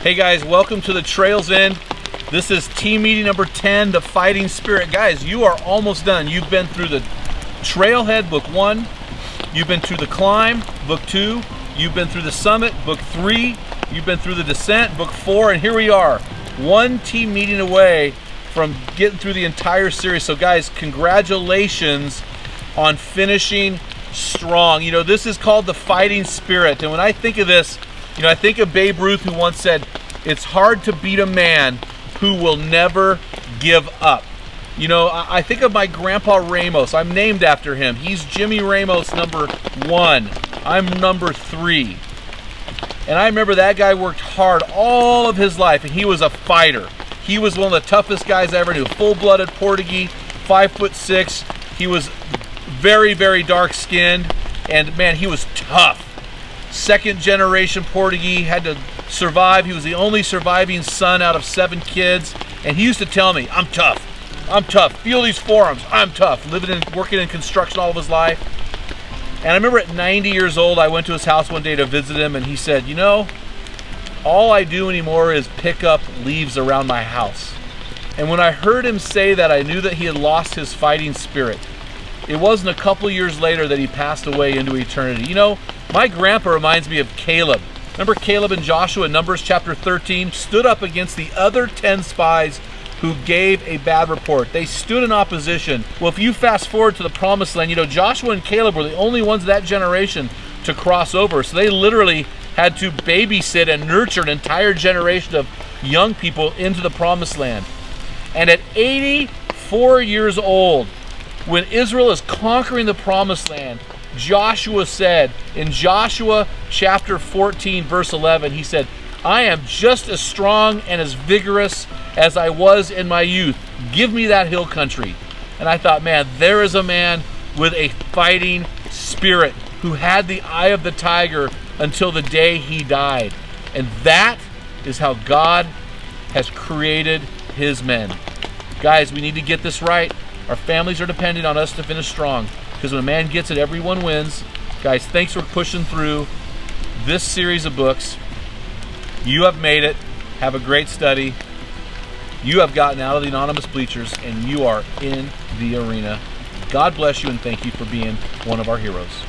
Hey guys, welcome to the Trails End. This is team meeting number 10, the Fighting Spirit. Guys, you are almost done. You've been through the Trailhead, book 1. You've been through the Climb, book 2. You've been through the Summit, book 3. You've been through the Descent, book 4. And here we are, one team meeting away from getting through the entire series. So guys, congratulations on finishing strong. You know, this is called the Fighting Spirit. And when I think of this, you know, I think of Babe Ruth, who once said, "It's hard to beat a man who will never give up." You know, I think of my grandpa Ramos. I'm named after him. He's Jimmy Ramos, number 1. I'm number 3. And I remember that guy worked hard all of his life, and he was a fighter. He was one of the toughest guys I ever knew. Full-blooded Portuguese, 5'6". He was very, very dark-skinned, and man, he was tough. Second generation Portuguese, had to survive. He was the only surviving son out of 7 kids, and he used to tell me, I'm tough, feel these forearms, I'm tough. Working in construction all of his life. And I remember at 90 years old, I went to his house one day to visit him, and he said, you know, all I do anymore is pick up leaves around my house. And when I heard him say that, I knew that he had lost his fighting spirit. It wasn't a couple years later that he passed away into eternity. You know, my grandpa reminds me of Caleb. Remember Caleb and Joshua in Numbers chapter 13 stood up against the other 10 spies who gave a bad report. They stood in opposition. Well, if you fast forward to the promised land, you know, Joshua and Caleb were the only ones of that generation to cross over. So they literally had to babysit and nurture an entire generation of young people into the promised land. And at 84 years old, when Israel is conquering the promised land, Joshua said in Joshua chapter 14, verse 11, he said, I am just as strong and as vigorous as I was in my youth. Give me that hill country. And I thought, man, there is a man with a fighting spirit who had the eye of the tiger until the day he died. And that is how God has created his men. Guys, we need to get this right. Our families are depending on us to finish strong, because when a man gets it, everyone wins. Guys, thanks for pushing through this series of books. You have made it. Have a great study. You have gotten out of the anonymous bleachers, and you are in the arena. God bless you, and thank you for being one of our heroes.